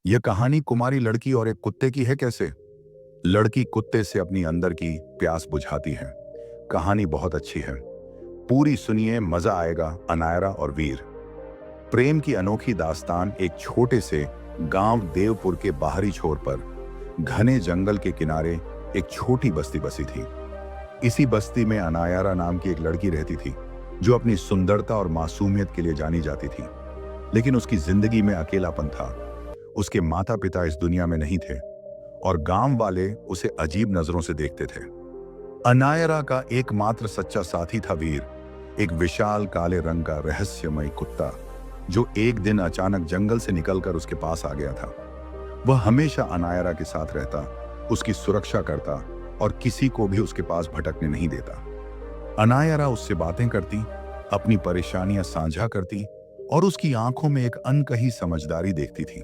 यह कहानी कुमारी लड़की और एक कुत्ते की है। कैसे लड़की कुत्ते से अपनी अंदर की प्यास बुझाती है। कहानी बहुत अच्छी है, पूरी सुनिए, मजा आएगा। अनायरा और वीर। प्रेम की अनोखी दास्तान एक छोटे से गांव देवपुर के बाहरी छोर पर घने जंगल के किनारे एक छोटी बस्ती बसी थी। इसी बस्ती में अनायरा नाम की एक लड़की रहती थी, जो अपनी सुंदरता और मासूमियत के लिए जानी जाती थी। लेकिन उसकी जिंदगी में अकेलापन था। उसके माता पिता इस दुनिया में नहीं थे और गांव वाले उसे अजीब नजरों से देखते थे। अनायरा का एकमात्र सच्चा साथी था वीर, एक विशाल काले रंग का रहस्यमय कुत्ता, जो एक दिन अचानक जंगल से निकलकर उसके पास आ गया था। वह हमेशा अनायरा के साथ रहता, उसकी सुरक्षा करता और किसी को भी उसके पास भटकने नहीं देता। अनायरा उससे बातें करती, अपनी परेशानियां साझा करती और उसकी आंखों में एक अनकही समझदारी देखती थी।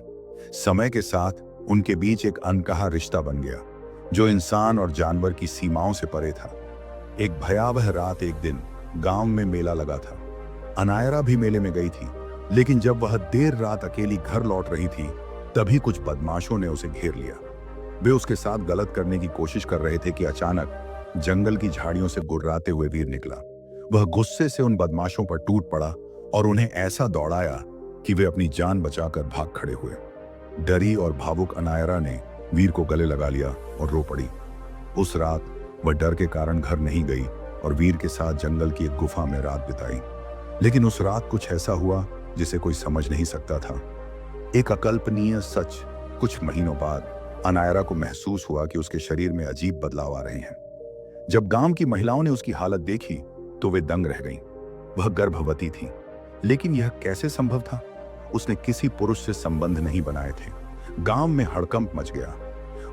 समय के साथ उनके बीच एक अनकहा रिश्ता बन गया, जो इंसान और जानवर की सीमाओं से परे था। एक भयावह रात एक दिन गांव में मेला लगा था। अनायरा भी मेले में गई थी, लेकिन जब वह देर रात अकेली घर लौट रही थी, तभी कुछ बदमाशों ने उसे घेर लिया। वे उसके साथ गलत करने की कोशिश कर रहे थे कि अचानक जंगल की झाड़ियों से गुर्राते हुए वीर निकला। वह गुस्से से उन बदमाशों पर टूट पड़ा और उन्हें ऐसा दौड़ाया कि वे अपनी जान बचाकर भाग खड़े हुए। डरी और भावुक अनायरा ने वीर को गले लगा लिया और रो पड़ी। उस रात वह डर के कारण घर नहीं गई और वीर के साथ जंगल की एक गुफा में रात बिताई। लेकिन उस रात कुछ ऐसा हुआ जिसे कोई समझ नहीं सकता था। एक अकल्पनीय सच। कुछ महीनों बाद अनायरा को महसूस हुआ कि उसके शरीर में अजीब बदलाव आ रहे हैं। जब गांव की महिलाओं ने उसकी हालत देखी तो वे दंग रह गईं। वह गर्भवती थी, लेकिन यह कैसे संभव था? उसने किसी पुरुष से संबंध नहीं बनाए थे। गांव में हड़कंप मच गया।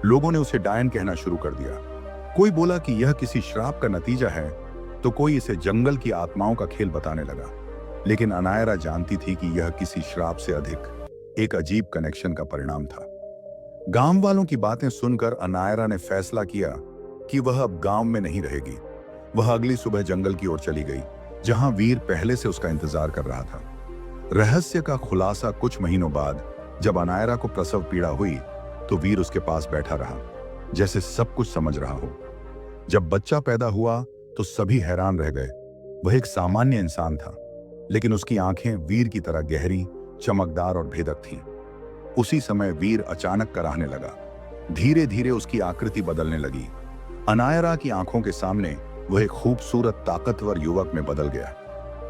लोगों ने उसे डायन कहना शुरू कर दिया। कोई बोला कि यह किसी श्राप का नतीजा है, तो कोई इसे जंगल की आत्माओं का खेल बताने लगा। लेकिन अनायरा जानती थी कि यह किसी श्राप से अधिक एक अजीब कनेक्शन का परिणाम था। गांव वालों की बातें सुनकर अनायरा ने फैसला किया कि वह अब गांव में नहीं रहेगी। वह अगली सुबह जंगल की ओर चली गई, जहां वीर पहले से उसका इंतजार कर रहा था। रहस्य का खुलासा कुछ महीनों बाद जब अनायरा को प्रसव पीड़ा हुई, तो वीर उसके पास बैठा रहा, जैसे सब कुछ समझ रहा हो। जब बच्चा पैदा हुआ तो सभी हैरान रह गए। वह एक सामान्य इंसान था, लेकिन उसकी आंखें वीर की तरह गहरी, चमकदार और भेदक थीं। उसी समय वीर अचानक कराहने लगा। धीरे धीरे उसकी आकृति बदलने लगी। अनायरा की आंखों के सामने वह एक खूबसूरत, ताकतवर युवक में बदल गया।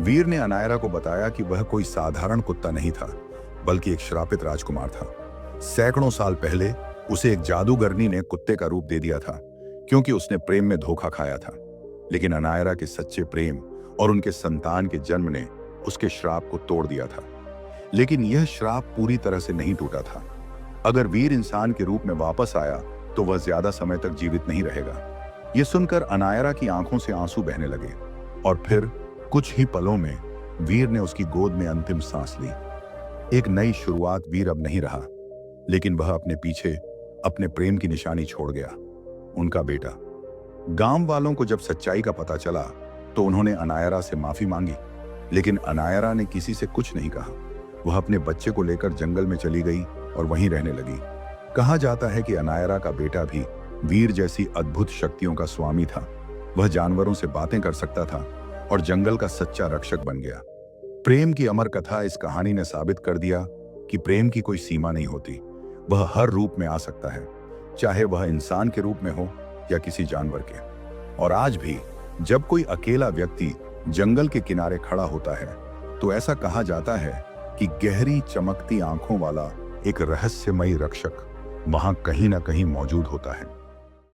वीर ने अनायरा को बताया कि वह कोई साधारण कुत्ता नहीं था, बल्कि एक श्रापित राजकुमार था। सैकड़ों साल पहले उसे एक जादूगरनी ने कुत्ते का रूप दे दिया था, क्योंकि उसने प्रेम में धोखा खाया था। लेकिन अनायरा के सच्चे प्रेम और उनके संतान के जन्म ने उसके श्राप को तोड़ दिया था। लेकिन यह श्राप पूरी तरह से नहीं टूटा था। अगर वीर इंसान के रूप में वापस आया तो वह ज्यादा समय तक जीवित नहीं रहेगा। यह सुनकर अनायरा की आंखों से आंसू बहने लगे और फिर कुछ ही पलों में वीर ने उसकी गोद में अंतिम सांस ली। एक नई शुरुआत। वीर अब नहीं रहा, लेकिन वह अपने पीछे अपने प्रेम की निशानी छोड़ गया, उनका बेटा। गांव वालों को जब सच्चाई का पता चला तो उन्होंने अनायरा से माफी मांगी, लेकिन अनायरा ने किसी से कुछ नहीं कहा। वह अपने बच्चे को लेकर जंगल में चली गई और वहीं रहने लगी। कहा जाता है कि अनायरा का बेटा भी वीर जैसी अद्भुत शक्तियों का स्वामी था। वह जानवरों से बातें कर सकता था और जंगल का सच्चा रक्षक बन गया। प्रेम की अमर कथा इस कहानी ने साबित कर दिया कि प्रेम की कोई सीमा नहीं होती। वह हर रूप में आ सकता है, चाहे वह इंसान के रूप में हो या किसी जानवर के। और आज भी जब कोई अकेला व्यक्ति जंगल के किनारे खड़ा होता है, तो ऐसा कहा जाता है कि गहरी चमकती आंखों वाला एक रहस्यमयी रक्षक वहां कहीं ना कहीं मौजूद होता है।